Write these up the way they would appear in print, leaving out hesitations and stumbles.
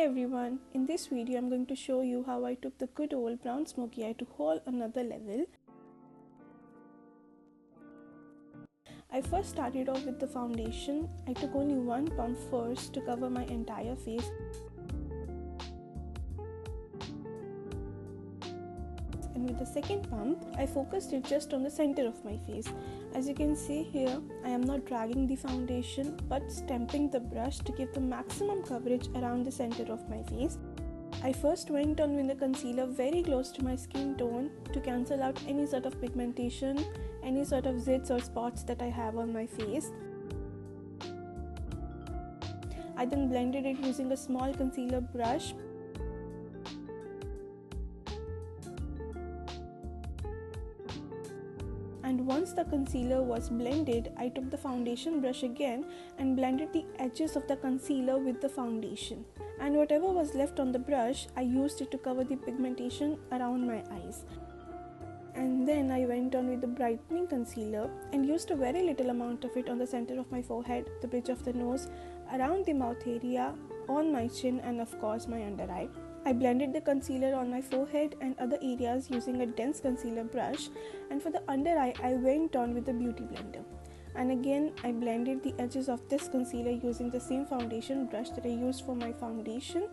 everyone, in this video I'm going to show you how I took the good old brown smoky eye to whole another level. I first started off with the foundation. I took only one pump first to cover my entire face. And with the second pump, I focused it just on the center of my face. As you can see here, I am not dragging the foundation but stamping the brush to give the maximum coverage around the center of my face. I first went on with the concealer very close to my skin tone to cancel out any sort of pigmentation, any sort of zits or spots that I have on my face. I then blended it using a small concealer brush. And once the concealer was blended, I took the foundation brush again and blended the edges of the concealer with the foundation. And whatever was left on the brush, I used it to cover the pigmentation around my eyes. And then I went on with the brightening concealer and used a very little amount of it on the center of my forehead, the bridge of the nose, around the mouth area, on my chin, and of course my under eye. I blended the concealer on my forehead and other areas using a dense concealer brush, and for the under eye I went on with the beauty blender. And again I blended the edges of this concealer using the same foundation brush that I used for my foundation.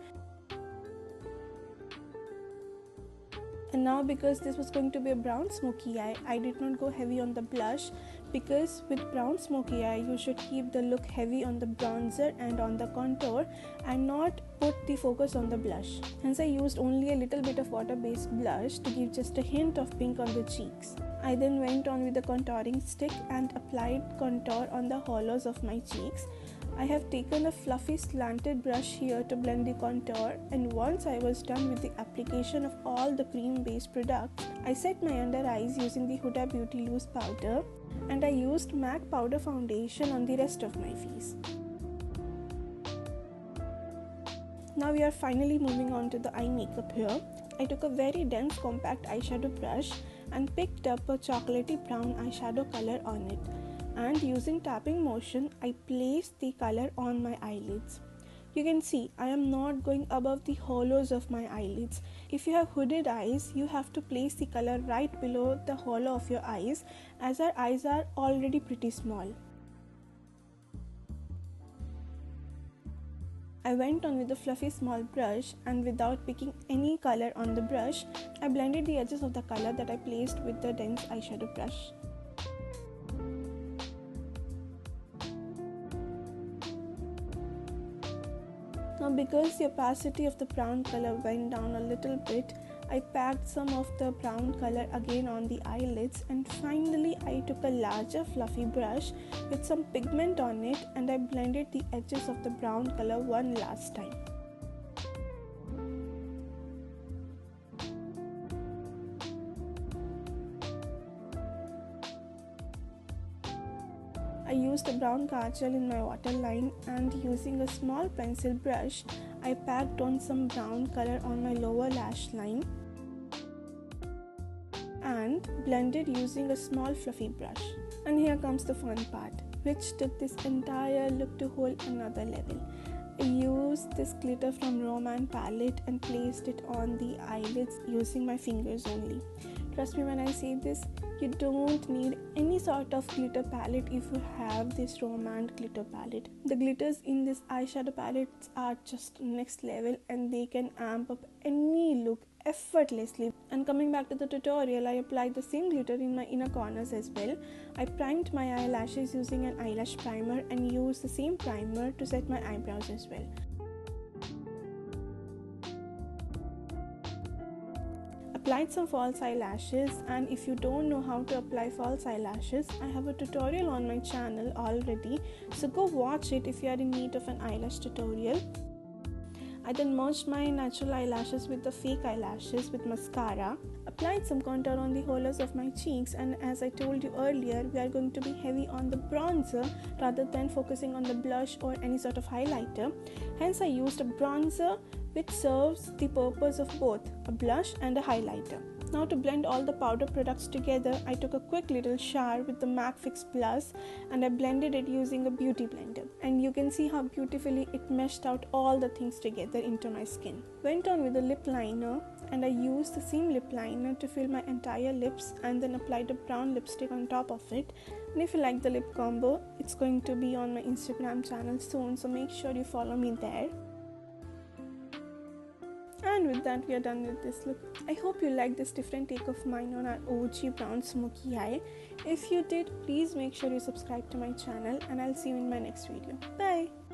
And now, because this was going to be a brown smoky eye, I did not go heavy on the blush, because with brown smoky eye you should keep the look heavy on the bronzer and on the contour and not put the focus on the blush. Hence I used only a little bit of water-based blush to give just a hint of pink on the cheeks. I then went on with the contouring stick and applied contour on the hollows of my cheeks. I have taken a fluffy slanted brush here to blend the contour, and once I was done with the application of all the cream based products, I set my under eyes using the Huda Beauty loose powder, and I used MAC powder foundation on the rest of my face. Now we are finally moving on to the eye makeup here. I took a very dense compact eyeshadow brush and picked up a chocolatey brown eyeshadow color on it. And using tapping motion, I placed the color on my eyelids. You can see I am not going above the hollows of my eyelids. If you have hooded eyes, you have to place the color right below the hollow of your eyes, as our eyes are already pretty small. I went on with the fluffy small brush, and without picking any color on the brush, I blended the edges of the color that I placed with the dense eyeshadow brush. Now, because the opacity of the brown color went down a little bit, I packed some of the brown color again on the eyelids, and finally I took a larger fluffy brush with some pigment on it and I blended the edges of the brown color one last time. I used a brown kajal in my waterline, and using a small pencil brush, I packed on some brown color on my lower lash line and blended using a small fluffy brush. And here comes the fun part, which took this entire look to whole another level. I used this glitter from Roman palette and placed it on the eyelids using my fingers only. Trust me when I say this, you don't need any sort of glitter palette if you have this Roman glitter palette. The glitters in this eyeshadow palettes are just next level, and they can amp up any look effortlessly. And coming back to the tutorial, I applied the same glitter in my inner corners as well. I primed my eyelashes using an eyelash primer and used the same primer to set my eyebrows as well. Applied some false eyelashes, and if you don't know how to apply false eyelashes, I have a tutorial on my channel already, so go watch it if you are in need of an eyelash tutorial. I then merged my natural eyelashes with the fake eyelashes with mascara, applied some contour on the hollows of my cheeks, and as I told you earlier, we are going to be heavy on the bronzer rather than focusing on the blush or any sort of highlighter. Hence I used a bronzer which serves the purpose of both a blush and a highlighter. Now to blend all the powder products together, I took a quick little shower with the MAC Fix Plus and I blended it using a beauty blender. And you can see how beautifully it meshed out all the things together into my skin. Went on with a lip liner and I used the same lip liner to fill my entire lips and then applied a brown lipstick on top of it. And if you like the lip combo, it's going to be on my Instagram channel soon, so make sure you follow me there. And with that, we are done with this look. I hope you liked this different take of mine on our OG brown smoky eye. If you did, please make sure you subscribe to my channel and I'll see you in my next video. Bye!